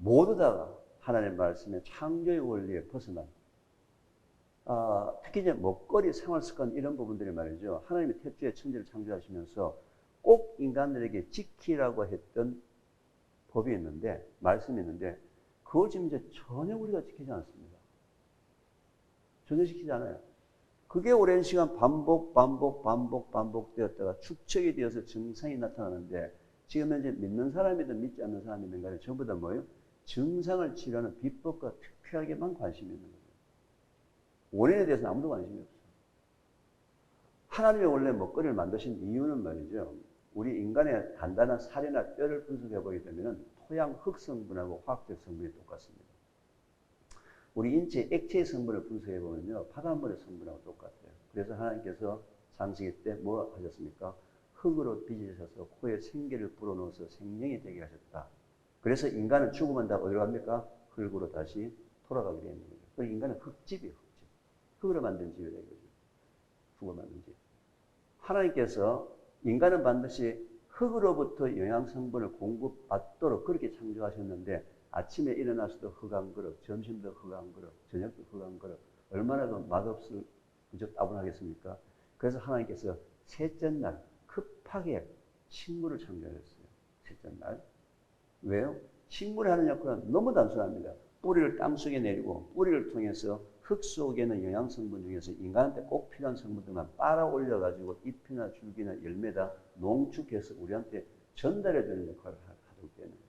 모두 다 하나님의 말씀의 창조의 원리에 벗어난 특히 이제 먹거리, 생활습관 이런 부분들이 말이죠. 하나님의 태초에 천지를 창조하시면서 꼭 인간들에게 지키라고 했던 법이 있는데, 말씀이 있는데, 그걸 지금 이제 전혀 우리가 지키지 않습니다. 전혀 지키지 않아요. 그게 오랜 시간 반복되었다가 축적이 되어서 증상이 나타나는데, 지금 현재 믿는 사람이든 믿지 않는 사람이든 간에 전부 다 뭐예요? 증상을 치료하는 비법과 특별하게만 관심이 있는 거예요. 원인에 대해서는 아무도 관심이 없어요. 하나님이 원래 먹거리를 만드신 이유는 말이죠. 우리 인간의 단단한 살이나 뼈를 분석해보게 되면 토양 흙성분하고 화학적 성분이 똑같습니다. 우리 인체 액체의 성분을 분석해보면요. 바닷물의 성분하고 똑같아요. 그래서 하나님께서 창세기 때 뭐 하셨습니까? 흙으로 빚으셔서 코에 생기를 불어넣어서 생명이 되게 하셨다. 그래서 인간은 죽으면 다 어디로 갑니까? 흙으로 다시 돌아가게 되는 거죠. 그래서 인간은 흙집이에요. 흙집. 흙으로 만든 집이라 이거죠. 흙으로 만든 집. 하나님께서 인간은 반드시 흙으로부터 영양성분을 공급받도록 그렇게 창조하셨는데, 아침에 일어나서도 흙 한 그릇, 점심도 흙 한 그릇, 저녁도 흙 한 그릇, 얼마나 그 맛없을 그저 따분하겠습니까? 그래서 하나님께서 셋째 날 급하게 식물을 창조하셨어요. 셋째 날. 왜요? 식물이 하는 역할은 너무 단순합니다. 뿌리를 땅속에 내리고 뿌리를 통해서 흙 속에 있는 영양성분 중에서 인간한테 꼭 필요한 성분들만 빨아 올려가지고 잎이나 줄기나 열매다 농축해서 우리한테 전달해주는 역할을 하도록 되는 거예요.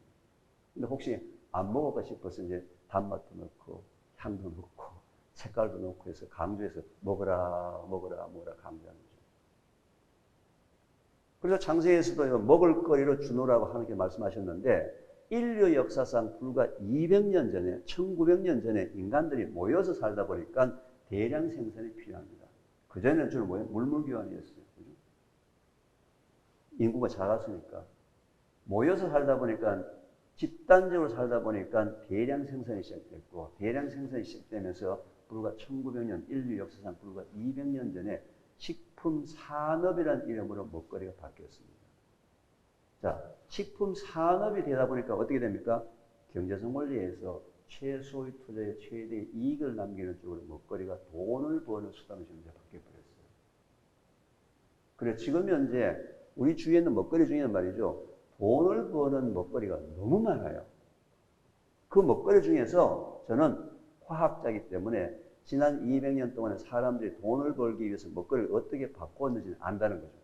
근데 혹시 안 먹을까 싶어서 이제 단맛도 넣고 향도 넣고 색깔도 넣고 해서 강조해서 먹어라 강조하는 거죠. 그래서 창세기에서도 먹을 거리로 주노라고 하나님께 말씀하셨는데, 인류 역사상 불과 200년 전에, 1900년 전에 인간들이 모여서 살다 보니까 대량 생산이 필요합니다. 그전에는 주로 뭐예요? 물물교환이었어요. 그죠? 인구가 작았으니까. 모여서 살다 보니까, 집단적으로 살다 보니까 대량 생산이 시작됐고, 대량 생산이 시작되면서 불과 1900년, 인류 역사상 불과 200년 전에 식품 산업이라는 이름으로 먹거리가 바뀌었습니다. 자, 식품 산업이 되다 보니까 어떻게 됩니까? 경제성 원리에서 최소의 투자에 최대의 이익을 남기는 쪽으로 먹거리가 돈을 버는 수단으로 바뀌어버렸어요. 그래, 지금 현재 우리 주위에 있는 먹거리 중에는 말이죠. 돈을 버는 먹거리가 너무 많아요. 그 먹거리 중에서 저는 화학자이기 때문에 지난 200년 동안에 사람들이 돈을 벌기 위해서 먹거리를 어떻게 바꿨는지 안다는 거죠.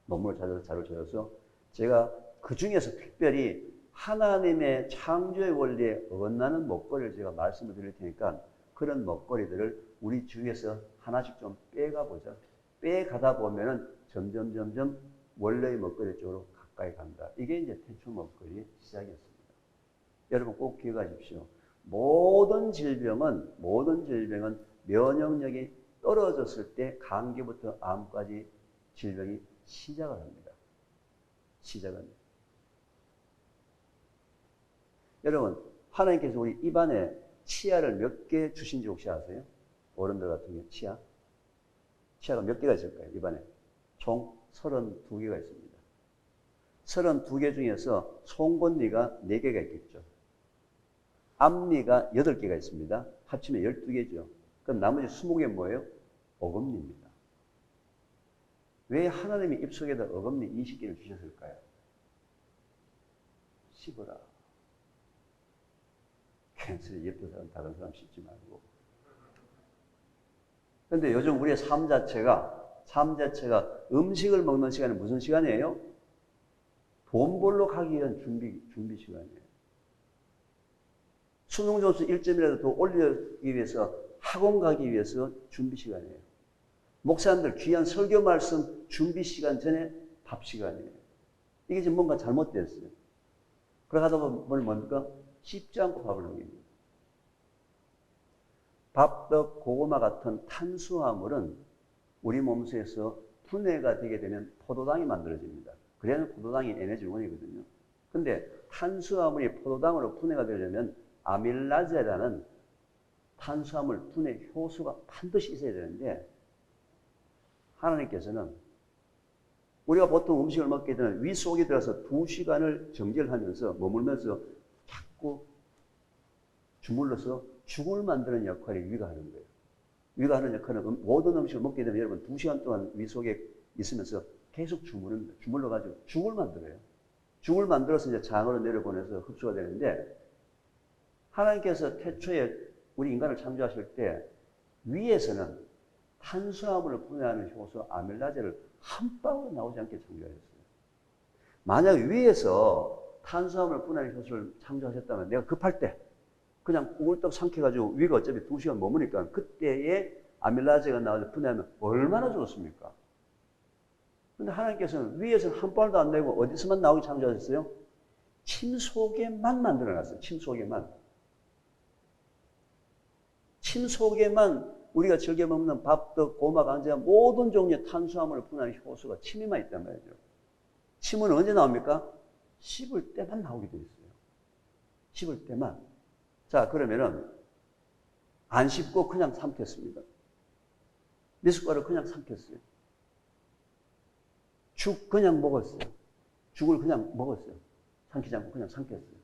논문을 자료 찾아서 제가 그 중에서 특별히 하나님의 창조의 원리에 어긋나는 먹거리를 제가 말씀을 드릴 테니까 그런 먹거리들을 우리 주위에서 하나씩 좀 빼가보자. 빼가다 보면은 점점 원래의 먹거리 쪽으로 가까이 간다. 이게 이제 태초 먹거리의 시작이었습니다. 여러분 꼭 기억하십시오. 모든 질병은 면역력이 떨어졌을 때 감기부터 암까지 질병이 시작을 합니다. 여러분, 하나님께서 우리 입안에 치아를 몇 개 주신지 혹시 아세요? 어른들 같은 경우 치아가 몇 개가 있을까요? 입안에 총 32개가 있습니다. 32개 중에서 송곳니가 4개가 있겠죠. 앞니가 8개가 있습니다. 합치면 12개죠. 그럼 나머지 20개 뭐예요? 어금니입니다. 왜 하나님이 입속에다 어금니 20개를 주셨을까요? 씹어라. 괜스레 예쁜 사람 다른 사람 씹지 말고. 그런데 요즘 우리의 삶 자체가 음식을 먹는 시간은 무슨 시간이에요? 돈 벌러 가기 위한 준비 시간이에요. 수능 점수 1점이라도 더 올리기 위해서 학원 가기 위해서 준비 시간이에요. 목사님들 귀한 설교 말씀 준비 시간 전에 밥 시간이에요. 이게 지금 뭔가 잘못됐어요. 그러다 보면 뭡니까? 씹지 않고 밥을 먹입니다. 밥, 떡, 고구마 같은 탄수화물은 우리 몸속에서 분해가 되게 되면 포도당이 만들어집니다. 그래야 포도당이 에너지 원이거든요. 근데 탄수화물이 포도당으로 분해가 되려면 아밀라제라는 탄수화물 분해 효소가 반드시 있어야 되는데, 하나님께서는 우리가 보통 음식을 먹게 되면 위 속에 들어서 2시간을 정제를 하면서 머물면서 자꾸 주물러서 죽을 만드는 역할을 위가 하는 거예요. 위가 하는 역할은 모든 음식을 먹게 되면 여러분 2시간 동안 위 속에 있으면서 계속 주물러가지고 죽을 만들어요. 죽을 만들어서 이제 장으로 내려보내서 흡수가 되는데, 하나님께서 태초에 우리 인간을 창조하실 때 위에서는 탄수화물을 분해하는 효소 아밀라제를 한 방울 나오지 않게 창조하셨어요. 만약 위에서 탄수화물 분해하는 효소를 창조하셨다면 내가 급할 때 그냥 우글떡 삼켜가지고 위가 어차피 2시간 머무니까 그때에 아밀라제가 나와서 분해하면 얼마나 좋습니까? 근데 하나님께서는 위에서는 한 발도 안 내고 어디서만 나오게 창조하셨어요? 침 속에만 만들어놨어요. 침 속에만. 침 속에만 우리가 즐겨 먹는 밥, 떡, 고막, 안제 모든 종류의 탄수화물을 분해하는 효소가 침에만 있단 말이죠. 침은 언제 나옵니까? 씹을 때만 나오게 돼 있어요. 씹을 때만. 자, 그러면은 안 씹고 그냥 삼켰습니다. 미숫가루 그냥 삼켰어요. 죽 그냥 먹었어요. 죽을 그냥 먹었어요. 삼키지 않고 그냥 삼켰어요.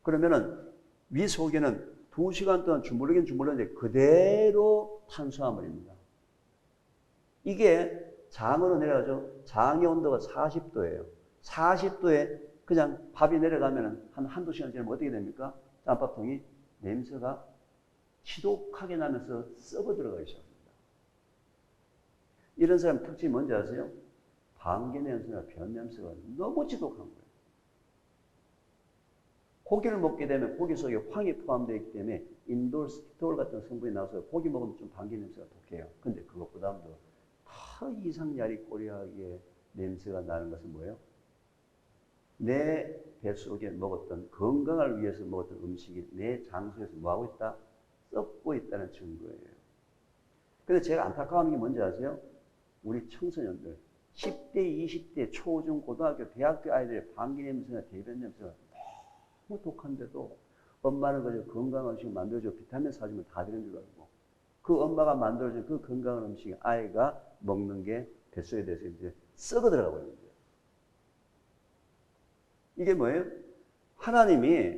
그러면은 위 속에는 2시간 동안 주물르긴 주물렀는데 그대로 탄수화물입니다. 이게 장으로 내려가죠. 장의 온도가 40도예요. 40도에 그냥 밥이 내려가면 한두 시간 지나면 어떻게 됩니까? 짬밥통이 냄새가 지독하게 나면서 썩어 들어가기 시작합니다. 이런 사람 특징이 뭔지 아세요? 방귀 냄새나 변 냄새가 너무 지독한 거예요. 고기를 먹게 되면 고기 속에 황이 포함되어 있기 때문에 인돌, 스티올 같은 성분이 나와서 고기 먹으면 좀 방귀 냄새가 독해요. 근데 그것보다도 더 이상 야리꼬리하게 냄새가 나는 것은 뭐예요? 내 뱃속에 먹었던, 건강을 위해서 먹었던 음식이 내 장소에서 뭐하고 있다? 썩고 있다는 증거예요. 근데 제가 안타까운 게 뭔지 아세요? 우리 청소년들, 10대, 20대, 초중, 고등학교, 대학교 아이들의 방귀 냄새나 대변 냄새가 너무 독한데도 엄마는 그저 건강한 음식 만들어줘 비타민 사주면 다 되는 줄 알고, 그 엄마가 만들어준 그 건강한 음식이 아이가 먹는 게 뱃속에 대해서 이제 썩어 들어가고 있는 거예요. 이게 뭐예요? 하나님이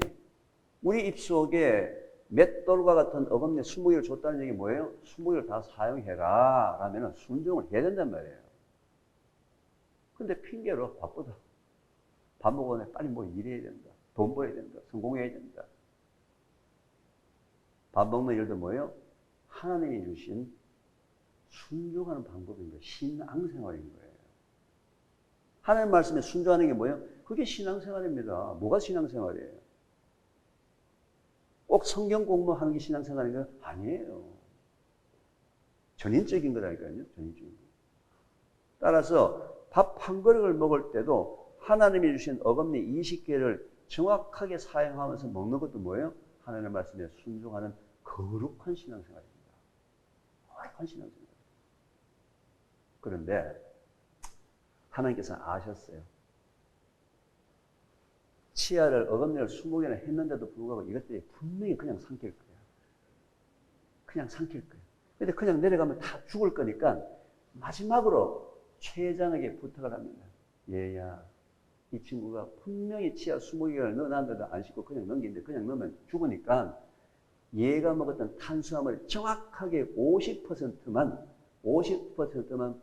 우리 입속에 맷돌과 같은 어금니 20개를 줬다는 얘기 뭐예요? 20개를 다 사용해라 라면 순종을 해야 된단 말이에요. 근데 핑계로 바쁘다. 밥 먹으면 빨리 뭐 일해야 된다. 돈 벌어야 된다. 성공해야 된다. 밥 먹는 일도 뭐예요? 하나님이 주신 순종하는 방법인 거예요. 신앙생활인 거예요. 하나님 말씀에 순종하는 게 뭐예요? 그게 신앙생활입니다. 뭐가 신앙생활이에요? 꼭 성경 공부하는 게 신앙생활인 거예요? 아니에요. 전인적인 거라니까요. 전인적인 거. 따라서 밥 한 그릇을 먹을 때도 하나님이 주신 어금니 20개를 정확하게 사용하면서 먹는 것도 뭐예요? 하나님의 말씀에 순종하는 거룩한 신앙생활입니다. 거룩한 신앙생활. 그런데 하나님께서 아셨어요. 치아를 어금니를 20개나 했는데도 불구하고 이것들이 분명히 그냥 삼킬 거예요. 그냥 삼킬 거예요. 근데 그냥 내려가면 다 죽을 거니까 마지막으로 췌장에게 부탁을 합니다. 얘야, 이 친구가 분명히 치아 20개를 넣어놨는데도 안 씻고 그냥 넘기는데 그냥 넣으면 죽으니까 얘가 먹었던 탄수화물을 정확하게 50%만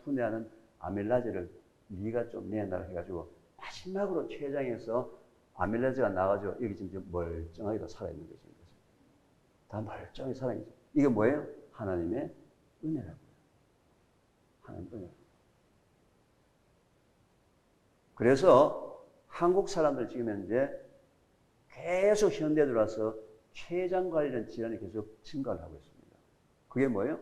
분해하는 아밀라제를 네가 좀 내놔라 해가지고 마지막으로 췌장에서 아밀라제가 나가지고 여기 지금 멀쩡하게 다 살아있는 거죠. 다 멀쩡하게 살아있는 거죠. 이게 뭐예요? 하나님의 은혜라고요. 하나님의 은혜. 그래서 한국 사람들 지금 현재 계속 현대에 들어와서 췌장 관련 질환이 계속 증가를 하고 있습니다. 그게 뭐예요?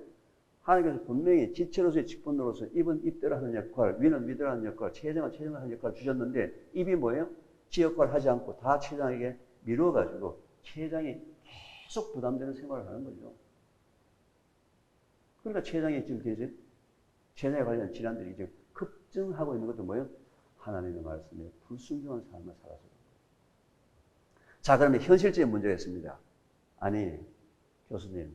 하나님께서 분명히 지체로서의 직분으로서 입은 입대로 하는 역할, 위는 위대로 하는 역할, 췌장은 췌장을 하는 역할을 주셨는데 입이 뭐예요? 지 역할을 하지 않고 다 췌장에게 미루어가지고 췌장이 계속 부담되는 생활을 하는 거죠. 그러니까 췌장에 지금 이제 췌장에 관련 질환들이 이제 급증하고 있는 것도 뭐예요? 하나님의 말씀에 불순종한 삶을 살아서. 자, 그러면 현실적인 문제가 있습니다. 아니, 교수님,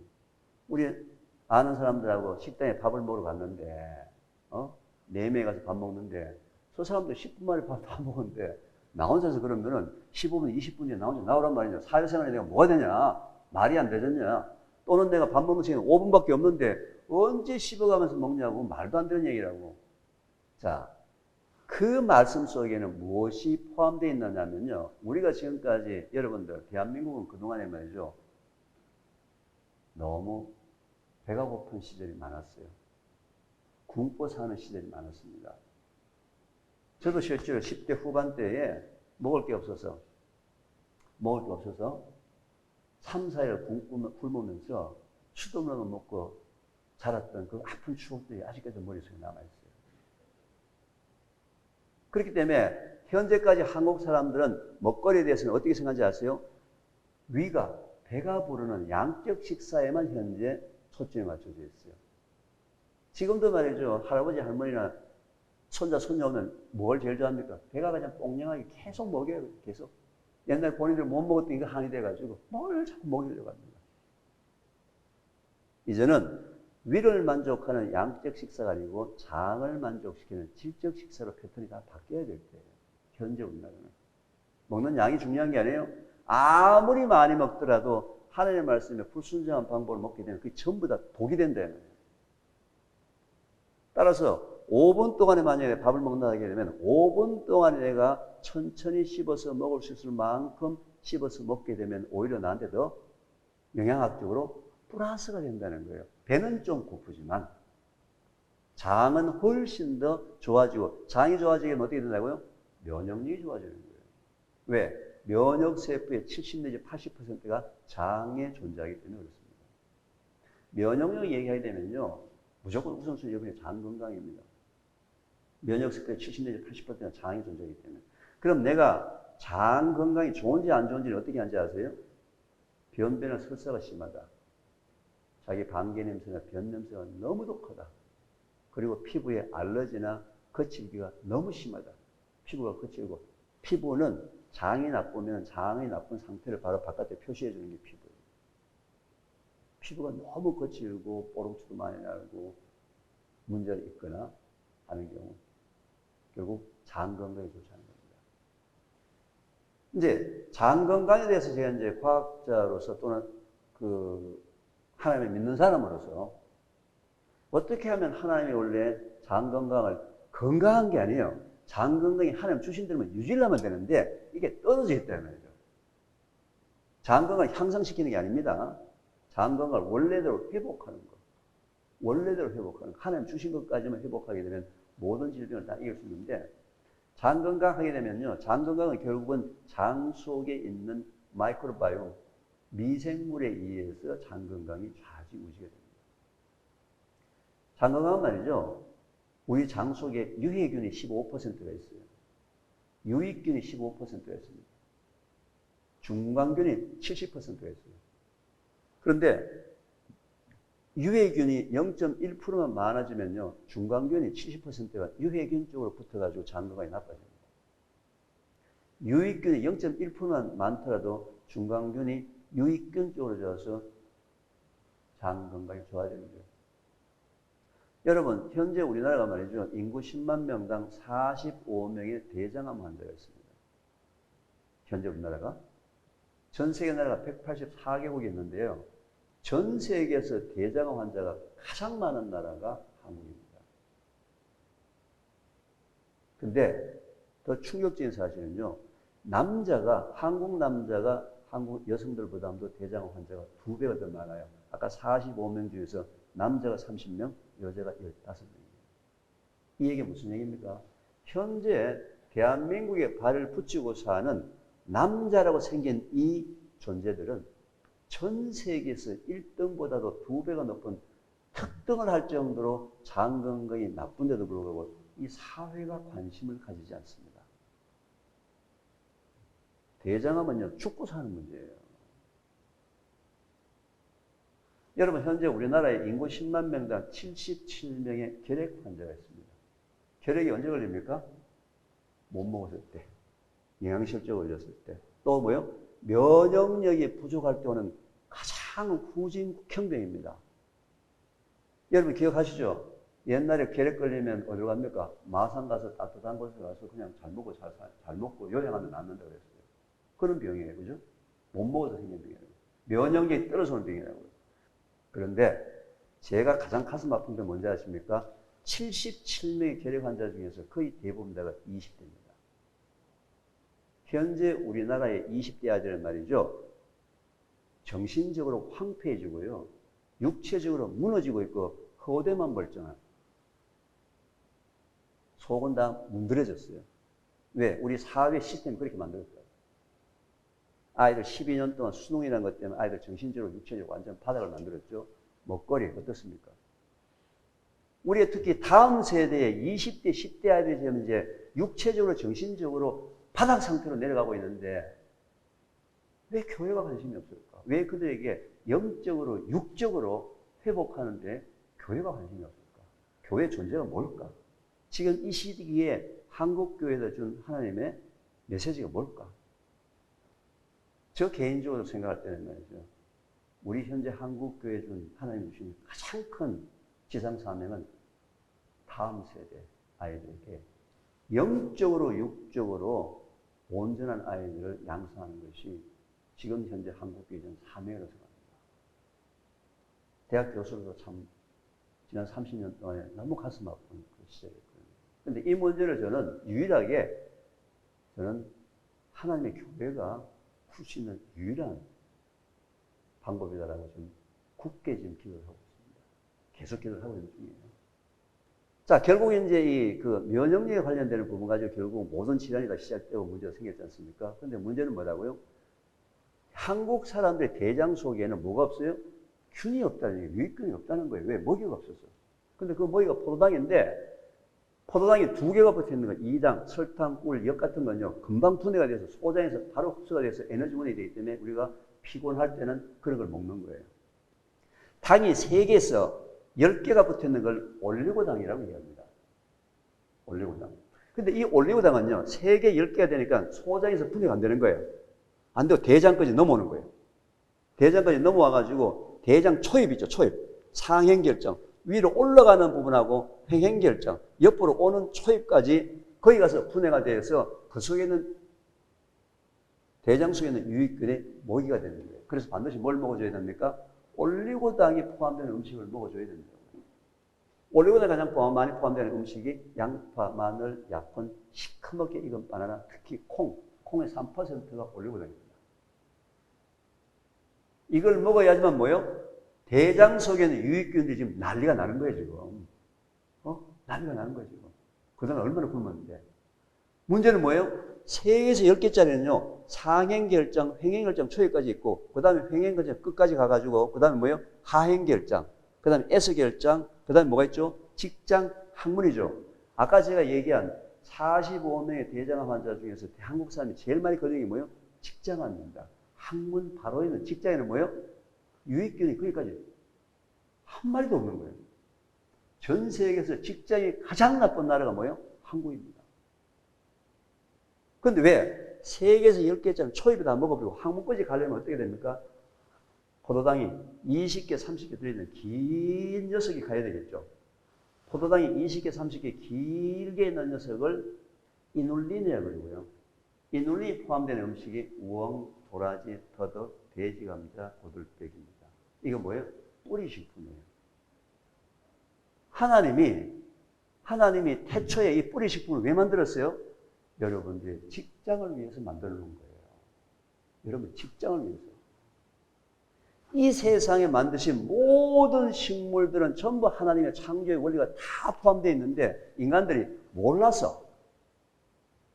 우리 아는 사람들하고 식당에 밥을 먹으러 갔는데, 4명이 가서 밥 먹는데, 저 사람들 10분 만에 밥 다 먹었는데, 나 혼자서 그러면은 15분, 20분 뒤에 나 혼자 나오란 말이냐. 사회생활에 내가 뭐가 되냐. 말이 안 되겠냐. 또는 내가 밥 먹는 시간이 5분밖에 없는데 언제 씹어가면서 먹냐고. 말도 안 되는 얘기라고. 자, 그 말씀 속에는 무엇이 포함되어 있느냐면요. 우리가 지금까지 여러분들 대한민국은 그동안에 말이죠. 너무 배가 고픈 시절이 많았어요. 굶고 사는 시절이 많았습니다. 저도 실제로 10대 후반대에 먹을 게 없어서 3, 4일 굶으면서 수돗물만 먹고 자랐던 그 아픈 추억들이 아직까지 머릿속에 남아있어요. 그렇기 때문에 현재까지 한국 사람들은 먹거리에 대해서는 어떻게 생각하는지 아세요? 위가, 배가 부르는 양적 식사에만 현재 초점이 맞춰져 있어요. 지금도 말이죠. 할아버지, 할머니나 손자, 손녀 오면 뭘 제일 좋아합니까? 배가 그냥 뽕냥하게 계속 먹여요. 계속. 옛날 본인들 못 먹었던 게 한이 돼가지고 뭘 자꾸 먹이려고 합니다. 이제는 위를 만족하는 양적 식사가 아니고 장을 만족시키는 질적 식사로 패턴이 다 바뀌어야 될 때예요. 현재 우리나라는. 먹는 양이 중요한 게 아니에요. 아무리 많이 먹더라도 하나님의 말씀에 불순종한 방법을 먹게 되면 그게 전부 다 독이 된다는 거예요. 따라서 5분 동안에 만약에 밥을 먹는다 하게 되면 5분 동안에 내가 천천히 씹어서 먹을 수 있을 만큼 씹어서 먹게 되면 오히려 나한테 더 영양학적으로 플러스가 된다는 거예요. 배는 좀 고프지만 장은 훨씬 더 좋아지고, 장이 좋아지면 어떻게 된다고요? 면역력이 좋아지는 거예요. 왜? 면역세포의 70 내지 80%가 장에 존재하기 때문에 그렇습니다. 면역력 얘기하게 되면요, 무조건 우선순위 여러분의 장 건강입니다. 면역세포의 70 내지 80%가 장에 존재하기 때문에. 그럼 내가 장 건강이 좋은지 안 좋은지를 어떻게 하는지 아세요? 변변이나 설사가 심하다. 자기 방귀 냄새나 변 냄새가 너무 독하다. 그리고 피부에 알러지나 거칠기가 너무 심하다. 피부가 거칠고, 피부는 장이 나쁘면 장이 나쁜 상태를 바로 바깥에 표시해 주는 게 피부예요. 피부가 너무 거칠고 뽀롱치도 많이 나고 문제가 있거나 하는 경우 결국 장 건강이 좋지 않은 겁니다. 이제 장 건강에 대해서 제가 이제 과학자로서 또는 하나님을 믿는 사람으로서 어떻게 하면 하나님이 원래 장 건강을, 건강한 게 아니에요. 장 건강이 하나님 주신 대로만 유지를 하면 되는데 이게 떨어져 있다는 말이죠. 장 건강을 향상시키는 게 아닙니다. 장 건강을 원래대로 회복하는 것. 원래대로 회복하는 것. 하나님 주신 것까지만 회복하게 되면 모든 질병을 다 이길 수 있는데, 장 건강하게 되면요, 장 건강은 결국은 장 속에 있는 마이크로바이옴, 미생물에 의해서 장 건강이 좌지우지가 됩니다. 장 건강은 말이죠, 우리 장 속에 유해균이 15%가 있어요. 유익균이 15%가 있습니다. 중광균이 70%가 있어요. 그런데 유해균이 0.1%만 많아지면요, 중광균이 70%가 유해균 쪽으로 붙어가지고 장 건강이 나빠집니다. 유익균이 0.1%만 많더라도 중광균이 유익균 쪽으로 져서 장 건강이 좋아지는 거예요. 여러분, 현재 우리나라가 말이죠, 인구 10만 명당 45명의 대장암 환자가 있습니다. 현재 우리나라가. 전 세계 나라가 184개국이 있는데요. 전 세계에서 대장암 환자가 가장 많은 나라가 한국입니다. 근데 더 충격적인 사실은요, 한국 남자가 한국 여성들보다도 대장암 환자가 2배가 더 많아요. 아까 45명 중에서 남자가 30명, 여자가 15명이에요. 이 얘기가 무슨 얘기입니까? 현재 대한민국에 발을 붙이고 사는 남자라고 생긴 이 존재들은 전 세계에서 1등보다도 2배가 높은 특등을 할 정도로 장 건강이 나쁜데도 불구하고 이 사회가 관심을 가지지 않습니다. 대장암은요, 죽고 사는 문제예요. 여러분, 현재 우리나라에 인구 10만 명당 77명의 결핵 환자가 있습니다. 결핵이 언제 걸립니까? 못 먹었을 때, 영양실조 걸렸을 때, 또 뭐요? 면역력이 부족할 때 오는 가장 후진 극형병입니다. 여러분 기억하시죠? 옛날에 계략 걸리면 어디로 갑니까? 마산 가서 따뜻한 곳에 가서 그냥 잘 먹고 요양하면 낫는다 그랬어요. 그런 병이에요. 그죠? 못 먹어서 생긴 병이에요. 면역력이 떨어지는 병이라고요. 그런데 제가 가장 가슴 아픈 게 뭔지 아십니까? 77명의 계략 환자 중에서 거의 대부분 다가 20대입니다. 현재 우리나라의 20대 아들은 말이죠. 정신적으로 황폐해지고요. 육체적으로 무너지고 있고 허대만 멀쩡한. 속은 다 문드러졌어요. 왜? 우리 사회 시스템이 그렇게 만들었어요. 아이들 12년 동안 수능이라는 것 때문에 아이들 정신적으로 육체적으로 완전 바닥을 만들었죠. 먹거리 어떻습니까? 우리가 특히 다음 세대의 20대, 10대 아이들이 되면 이제 육체적으로, 정신적으로 바닥 상태로 내려가고 있는데 왜 교회가 관심이 없을까? 왜 그들에게 영적으로, 육적으로 회복하는데 교회가 관심이 없을까? 교회 존재가 뭘까? 지금 이 시기에 한국교회에서 준 하나님의 메시지가 뭘까? 저 개인적으로 생각할 때는 말이죠. 우리 현재 한국교회에 준 하나님 주신 가장 큰 지상사명은 다음 세대 아이들에게 영적으로 육적으로 온전한 아이들을 양성하는 것이 지금 현재 한국교회에 준 사명이라고 생각합니다. 대학 교수로서 참 지난 30년 동안에 너무 가슴 아픈 그 시절이었거든요. 그런데 이 문제를 저는 유일하게 하나님의 교회가 풀 수 있는 유일한 방법이다라고 좀 굳게 지금 기도를 하고 있습니다. 계속 기도를 하고 있는 중이에요. 자, 결국 이제 이 그 면역력에 관련되는 부분 가지고 결국 모든 질환이 다 시작되고 문제가 생겼지 않습니까? 근데 문제는 뭐라고요? 한국 사람들의 대장 속에는 뭐가 없어요? 균이 없다는 얘기예요. 유익균이 없다는 거예요. 왜? 먹이가 없어서. 근데 그 먹이가 포도당인데 포도당이 두 개가 붙어 있는 거, 이당, 설탕, 꿀, 역 같은 건요, 금방 분해가 돼서 소장에서 바로 흡수가 돼서 에너지원이 되기 때문에 우리가 피곤할 때는 그런 걸 먹는 거예요. 당이 3개에서 10개가 붙어 있는 걸 올리고당이라고 얘기합니다. 올리고당. 근데 이 올리고당은요, 3개, 10개가 되니까 소장에서 분해가 안 되는 거예요. 안 되고 대장까지 넘어오는 거예요. 대장까지 넘어와가지고 대장 초입 있죠, 초입. 상행결정. 위로 올라가는 부분하고 횡행결정. 옆으로 오는 초입까지 거기 가서 분해가 돼서 그 속에는 대장 속에는 유익균의 모기가 되는 거예요. 그래서 반드시 뭘 먹어줘야 됩니까? 올리고당이 포함되는 음식을 먹어줘야 됩니다. 올리고당이 가장 많이 포함되는 음식이 양파, 마늘, 약혼, 시커멓게 익은 바나나, 특히 콩의 3%가 올리고당입니다. 이걸 먹어야지만 뭐요? 대장 속에는 유익균들이 지금 난리가 나는 거예요, 지금. 난리가 나는 거예요, 지금. 그동안 얼마나 굶었는데. 문제는 뭐예요? 3개에서 10개짜리는요, 상행결정, 횡행결정 초기까지 있고, 그 다음에 횡행결정 끝까지 가가지고, 그 다음에 뭐예요? 하행결정, 그 다음에 S결정, 그 다음에 뭐가 있죠? 직장, 학문이죠. 아까 제가 얘기한 45명의 대장암 환자 중에서 한국 사람이 제일 많이 걸리는 게 뭐예요? 직장암입니다. 학문 바로 있는 직장에는 뭐예요? 유익균이 거기까지 한 마리도 없는 거예요. 전 세계에서 직장이 가장 나쁜 나라가 뭐예요? 한국입니다. 그런데 왜? 3개에서 10개짜리 초입에 다 먹어버리고 항문까지 가려면 어떻게 됩니까? 포도당이 20개, 30개 들어있는 긴 녀석이 가야 되겠죠. 포도당이 20개, 30개 길게 있는 녀석을 이눌린이라고 그러고요. 이눌린이 포함되는 음식이 우엉, 도라지, 더덕, 돼지감자, 고들빼기입니다. 이거 뭐예요? 뿌리식품이에요. 하나님이 태초에 이 뿌리식품을 왜 만들었어요? 여러분들의 직장을 위해서 만들어 놓은 거예요. 여러분 직장을 위해서. 이 세상에 만드신 모든 식물들은 전부 하나님의 창조의 원리가 다 포함되어 있는데 인간들이 몰라서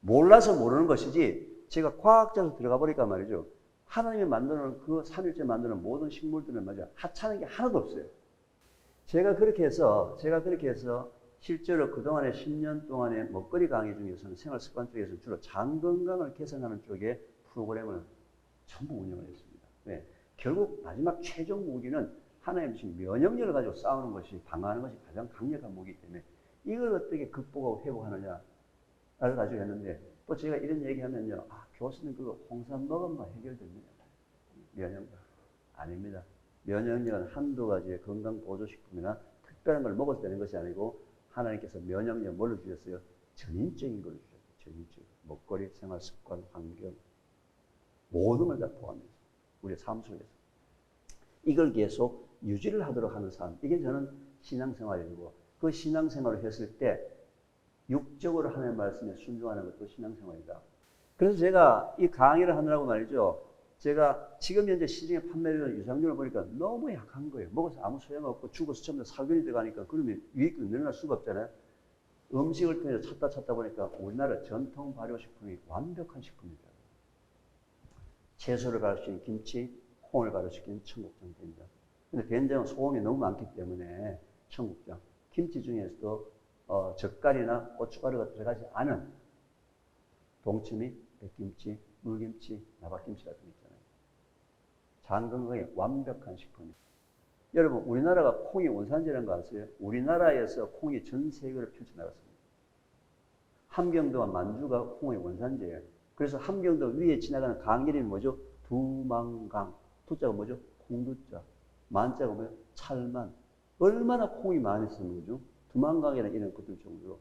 모르는 것이지 제가 과학자로 들어가 보니까 말이죠. 하나님이 만드는 그 삼일째 만드는 모든 식물들은 말이죠. 하찮은 게 하나도 없어요. 제가 그렇게 해서 실제로 그동안의 10년 동안의 먹거리 강의 중에서는 생활 습관 쪽에서 주로 장 건강을 개선하는 쪽에 프로그램을 전부 운영을 했습니다. 왜? 결국 마지막 최종 무기는 하나님 주신 면역력을 가지고 싸우는 것이 방어하는 것이 가장 강력한 무기이기 때문에 이걸 어떻게 극복하고 회복하느냐를 가지고 했는데 또 제가 이런 얘기하면요. 교수님 그거 홍삼 먹으면 해결됩니다. 면역력. 아닙니다. 면역력은 한두 가지의 건강 보조식품이나 특별한 걸 먹어서 되는 것이 아니고 하나님께서 면역력 뭘로 주셨어요? 전인적인 걸 주셨어요. 전인적. 먹거리, 생활습관, 환경 모든 걸 다 포함해서 우리의 삶 속에서 이걸 계속 유지를 하도록 하는 삶. 이게 저는 신앙생활이고 그 신앙생활을 했을 때 육적으로 하나님의 말씀에 순종하는 것도 신앙생활이다. 그래서 제가 이 강의를 하느라고 말이죠. 제가 지금 현재 시중에 판매되는 유산균을 보니까 너무 약한 거예요. 먹어서 아무 소용없고 죽어서 전부 다 살균이 들어가니까 그러면 유익이 늘어날 수가 없잖아요. 음식을 통해서 찾다 보니까 우리나라 전통 발효식품이 완벽한 식품이다. 채소를 발효시킨 김치, 콩을 발효시킨 청국장 된장. 근데 된장은 소금이 너무 많기 때문에 청국장, 김치 중에서도 젓갈이나 고춧가루가 들어가지 않은 동치미, 백김치, 물김치, 나박김치 같은 거 있잖아요. 장 건강에 완벽한 식품입니다. 여러분, 우리나라가 콩이 원산지라는 거 아세요? 우리나라에서 콩이 전 세계로 펼쳐나갔습니다. 함경도와 만주가 콩의 원산지예요. 그래서 함경도 위에 지나가는 강 이름이 뭐죠? 두만강. 두자가 뭐죠? 콩두자. 만자가 뭐예요? 찰만. 얼마나 콩이 많이 쓰는 거죠? 두만강이라는 이름 붙을 정도로.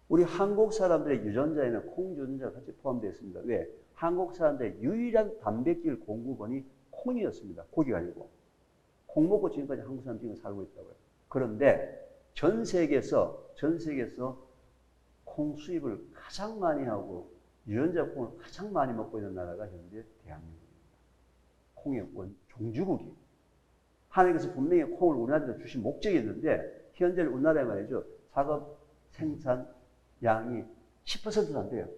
우리 한국 사람들의 유전자에는 콩 유전자가 같이 포함되어 있습니다. 왜? 한국 사람들의 유일한 단백질 공급원이 콩이었습니다. 고기가 아니고. 콩 먹고 지금까지 한국 사람 지금 살고 있다고요. 그런데 전 세계에서 콩 수입을 가장 많이 하고 유전자 콩을 가장 많이 먹고 있는 나라가 현재 대한민국입니다. 콩의 종주국이에요. 하나님께서 분명히 콩을 우리나라한테 주신 목적이 있는데 현재 우리나라에 말이죠. 작업, 생산, 양이 10%도 안 돼요.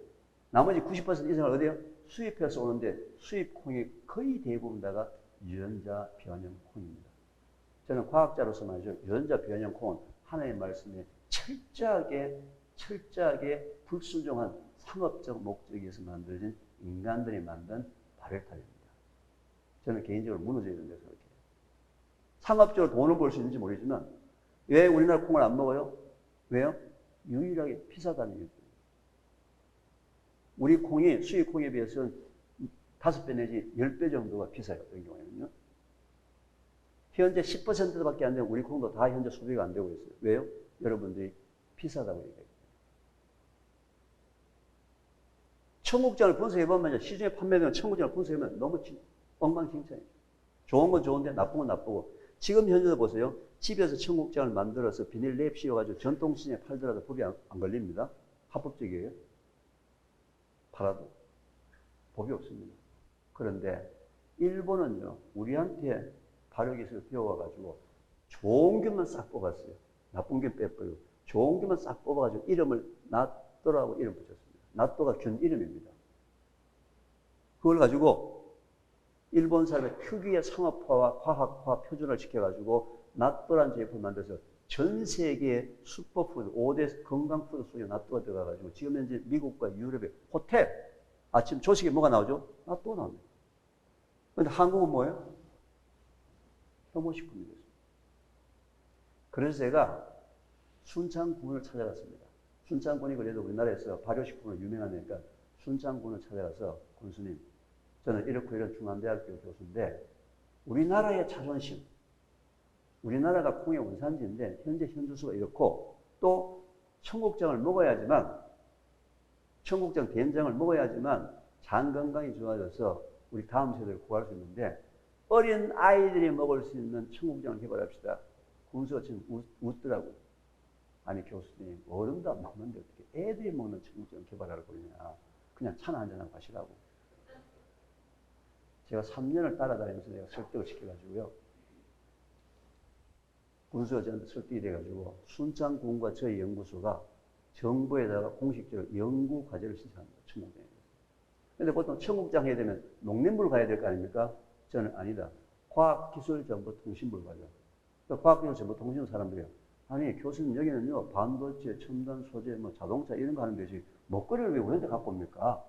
나머지 90% 이상을 어디에요? 수입해서 오는데 수입 콩이 거의 대부분 다가 유전자 변형 콩입니다. 저는 과학자로서 말이죠. 유전자 변형 콩은 하나님의 말씀에 철저하게 불순종한 상업적 목적에 의해서 만들어진 인간들이 만든 발효탑입니다. 저는 개인적으로 무너져야 된다고 생각해요. 상업적으로 돈을 벌 수 있는지 모르지만 왜 우리나라 콩을 안 먹어요? 왜요? 유일하게 비싸다는 이유죠. 우리 콩이 수입 콩에 비해서는 5배 내지 10배 정도가 비싸요. 그런 경우에는요. 현재 10%밖에 안 되는 우리 콩도 다 현재 소비가 안 되고 있어요. 왜요? 여러분들이 비싸다고 얘기해요. 청국장을 분석해보면 시중에 판매되는 청국장을 분석해보면 너무 엉망진창이죠. 좋은 건 좋은데 나쁜 건 나쁘고 지금 현재도 보세요. 집에서 청국장을 만들어서 비닐 랩 씌워가지고 전통시장에 팔더라도 법이 안 걸립니다. 합법적이에요. 팔아도 법이 없습니다. 그런데 일본은요. 우리한테 발효기술을 배워가지고 좋은 균만 싹 뽑았어요. 나쁜 균 빼버리고 좋은 균만 싹 뽑아가지고 이름을 나또라고 이름 붙였습니다. 나또가 균 이름입니다. 그걸 가지고 일본 사람의 특유의 상업화와 과학화 표준을 시켜가지고 나또란 제품을 만들어서 전 세계 슈퍼푸드, 5대 건강푸드 속에 나또가 들어가가지고 지금 현재 미국과 유럽의 호텔 아침 조식에 뭐가 나오죠? 나또 나옵니다. 그런데 한국은 뭐예요? 혐오식품이 됐습니다. 그래서 제가 순창군을 찾아갔습니다. 순창군이 그래도 우리나라에서 발효식품으로 유명하니까 순창군을 찾아가서 군수님, 저는 이런 중앙대학교 교수인데 우리나라의 자존심, 우리나라가 콩의 원산지인데 현재 현주수가 이렇고 또 청국장을 먹어야지만 청국장 된장을 먹어야지만 장 건강이 좋아져서 우리 다음 세대를 구할 수 있는데 어린 아이들이 먹을 수 있는 청국장을 개발합시다. 군수가 지금 웃더라고요. 아니 교수님 어른도 안 먹는데 어떻게 애들이 먹는 청국장을 개발하라고 그러냐. 그냥 차나 한잔하고 가시라고. 제가 3년을 따라다니면서 내가 설득을 시켜가지고요. 군수가 저한테 설득이 돼가지고 순창군과 저희 연구소가 정부에다가 공식적으로 연구 과제를 신청합니다. 청국장에 대해서. 근데 보통 청국장 해야 되면 농림부를 가야 될 거 아닙니까? 저는 아니다. 과학기술정보통신부를 가죠. 과학기술정보통신 사람들이요. 아니 교수님 여기는요 반도체, 첨단 소재, 자동차 이런 거 하는 데지 먹거리를 왜 우리한테 갖고 옵니까?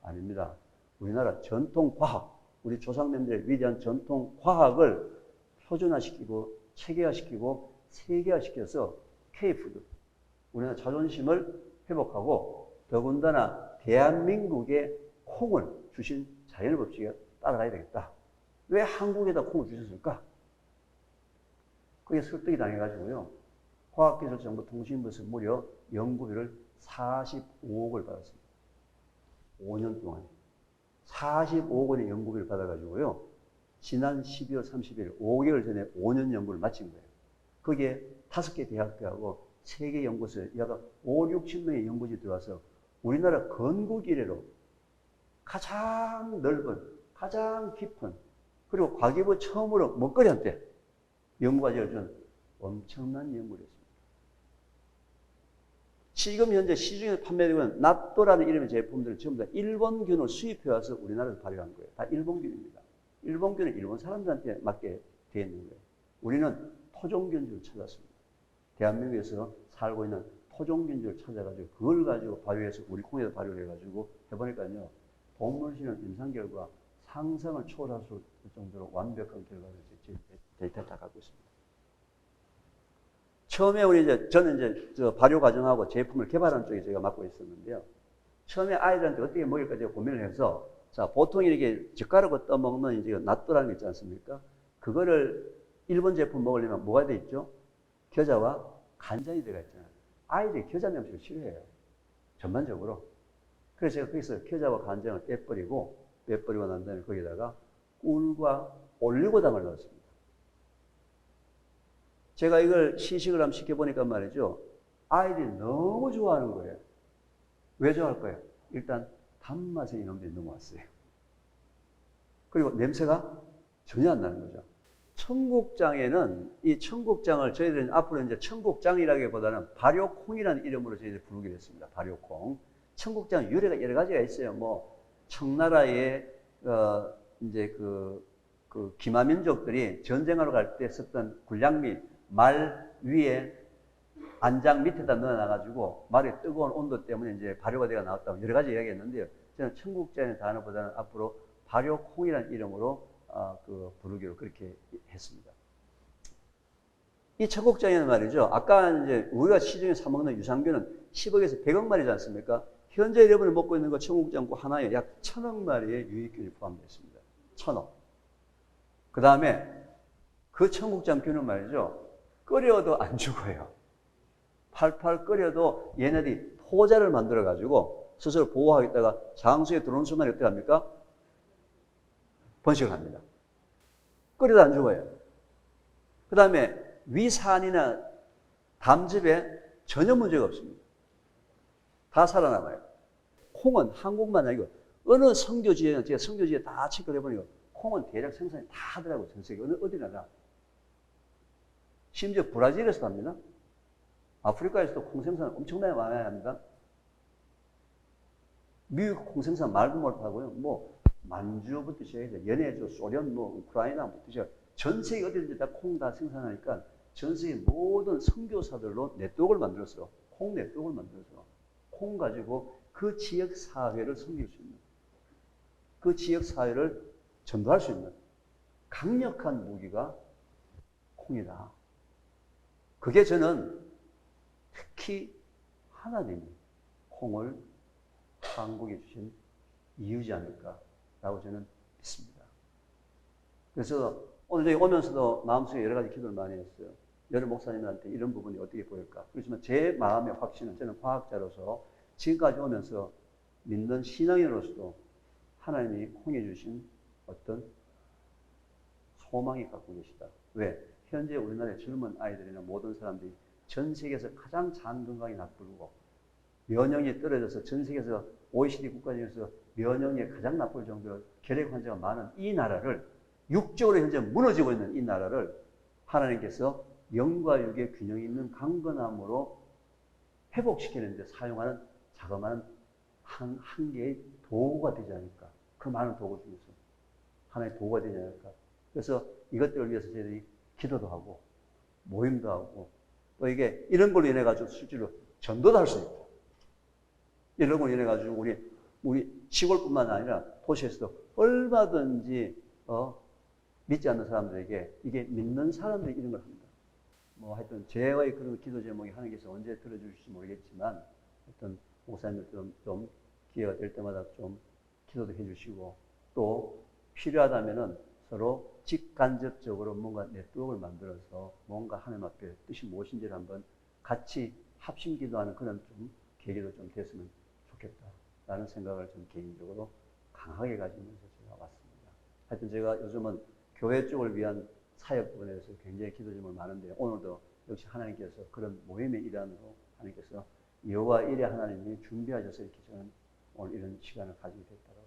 아닙니다. 우리나라 전통 과학, 우리 조상님들의 위대한 전통 과학을 표준화시키고 체계화시키고 세계화시켜서 K푸드, 우리나라 자존심을 회복하고 더군다나 대한민국의 콩을 주신 자연의 법칙에 따라가야 되겠다. 왜 한국에다 콩을 주셨을까? 그게 설득이 당해가지고요. 과학기술정보통신부에서 무려 연구비를 45억을 받았습니다. 5년 동안. 45억 원의 연구비를 받아가지고요. 지난 12월 30일, 5개월 전에 5년 연구를 마친 거예요. 거기에 5개 대학교하고 3개 연구소에 약 5, 60명의 연구진이 들어와서 우리나라 건국 이래로 가장 넓은, 가장 깊은, 그리고 과기부 처음으로 먹거리한테 연구과제를 준 엄청난 연구를 했습니다. 지금 현재 시중에 판매되고 있는 낫또라는 이름의 제품들은 전부 다 일본균을 수입해와서 우리나라에서 발효한 거예요. 다 일본균입니다. 일본균은 일본 사람들한테 맞게 되어 있는 거예요. 우리는 토종균주를 찾았습니다. 대한민국에서 살고 있는 토종균주를 찾아가지고 그걸 가지고 발효해서 우리 콩에다 발효를 해가지고 해보니까요. 동물실험 임상 결과 상상을 초월할 수 있을 정도로 완벽한 결과를 지금 데이터를 다 갖고 있습니다. 처음에 저는 이제 발효 과정하고 제품을 개발하는 쪽에 제가 맡고 있었는데요. 처음에 아이들한테 어떻게 먹일까 제가 고민을 해서, 자, 보통 이렇게 젓가락으로 떠먹는 이제 낫또라는 게 있지 않습니까? 그거를 일본 제품 먹으려면 뭐가 돼 있죠? 겨자와 간장이 들어가 있잖아요. 아이들이 겨자 냄새를 싫어해요. 전반적으로. 그래서 제가 거기서 겨자와 간장을 빼버리고 난 다음에 거기다가 꿀과 올리고당을 넣었습니다. 제가 이걸 시식을 한번 시켜보니까 말이죠. 아이들이 너무 좋아하는 거예요. 왜 좋아할 거예요? 일단 단맛에 이놈들이 넘어왔어요. 그리고 냄새가 전혀 안 나는 거죠. 청국장에는 이 청국장을 저희들은 앞으로 이제 청국장이라기보다는 발효콩이라는 이름으로 저희들이 부르기로 했습니다. 발효콩. 청국장 유래가 여러 가지가 있어요. 뭐 청나라의 이제 그 기마민족들이 전쟁하러 갈 때 썼던 군량미 말 위에 안장 밑에다 넣어놔가지고 말의 뜨거운 온도 때문에 이제 발효가 되어 나왔다고 여러 가지 이야기했는데요. 저는 청국장의 단어보다는 앞으로 발효콩이라는 이름으로 부르기로 그렇게 했습니다. 이 청국장에는 말이죠. 아까 이제 우리가 시중에 사 먹는 유산균은 10억에서 100억 마리지 않습니까? 현재 여러분이 먹고 있는 거 청국장국 하나에 약 1000억 마리의 유익균이 포함되어 있습니다. 1000억. 그 다음에 그 청국장균은 말이죠. 끓여도 안 죽어요. 팔팔 끓여도 얘네들이 포자를 만들어가지고 스스로 보호하겠다가 장수에 들어오는 순간에 어떻게 합니까? 번식을 합니다. 끓여도 안 죽어요. 그 다음에 위산이나 담즙에 전혀 문제가 없습니다. 다 살아남아요. 콩은 한국만 아니고 어느 선교지에는 제가 선교지에 다 체크를 해보니까 콩은 대략 생산이 다 하더라고요. 전 세계 어디나 다. 심지어 브라질에서도 합니다. 아프리카에서도 콩 생산을 엄청나게 많이 합니다. 미국 콩 생산 말도 못하고요. 뭐 만주부터 시작해서 연해주, 소련, 뭐 우크라이나부터 시작 전 세계 어디든지 다 콩 다 생산하니까 전 세계 모든 선교사들로 네트워크를 만들었어요. 콩 네트워크를 만들어서 콩 가지고 그 지역 사회를 섬길 수 있는, 그 지역 사회를 전도할 수 있는 강력한 무기가 콩이다. 그게 저는 특히 하나님이 콩을 한국에 주신 이유지 않을까라고 저는 믿습니다. 그래서 오늘 저희 오면서도 마음속에 여러 가지 기도를 많이 했어요. 여러 목사님들한테 이런 부분이 어떻게 보일까? 그렇지만 제 마음의 확신은 저는 과학자로서 지금까지 오면서 믿는 신앙인으로서도 하나님이 콩해 주신 어떤 소망이 갖고 계시다. 왜? 현재 우리나라의 젊은 아이들이나 모든 사람들이 전 세계에서 가장 장 건강이 나쁘고 면역력이 떨어져서 전 세계에서 OECD 국가 중에서 면역력이 가장 나쁠 정도로 결핵 환자가 많은 이 나라를, 육적으로 현재 무너지고 있는 이 나라를 하나님께서 영과 육의 균형 있는 강건함으로 회복시키는 데 사용하는 자그마한 한 개의 도구가 되지 않을까. 그 많은 도구 중에서 하나의 도구가 되지 않을까. 그래서 이것들을 위해서 저희들이 기도도 하고 모임도 하고 또 이게 이런 걸로 인해 가지고 실제로 전도도 할 수 있고 이런 걸로 인해 가지고 우리 시골뿐만 아니라 도시에서도 얼마든지 믿지 않는 사람들에게 이게 믿는 사람들이 이런 걸 합니다. 뭐 하여튼 제와의 그런 기도 제목이 하나님께서 언제 들어주실지 모르겠지만 어떤 목사님들 좀 기회가 될 때마다 좀 기도도 해주시고 또 필요하다면은 서로 직간접적으로 뭔가 네트워크를 만들어서 뭔가 하나님 앞에 뜻이 무엇인지를 한번 같이 합심 기도하는 그런 좀 계기도 좀 됐으면 좋겠다라는 생각을 좀 개인적으로 강하게 가지면서 제가 왔습니다. 하여튼 제가 요즘은 교회 쪽을 위한 사역 부분에 대해서 굉장히 기도 점을 많은데 오늘도 역시 하나님께서 그런 모임의 일환으로 하나님께서 여호와 일의 하나님이 준비하셔서 이렇게 저는 오늘 이런 시간을 가지게 됐다고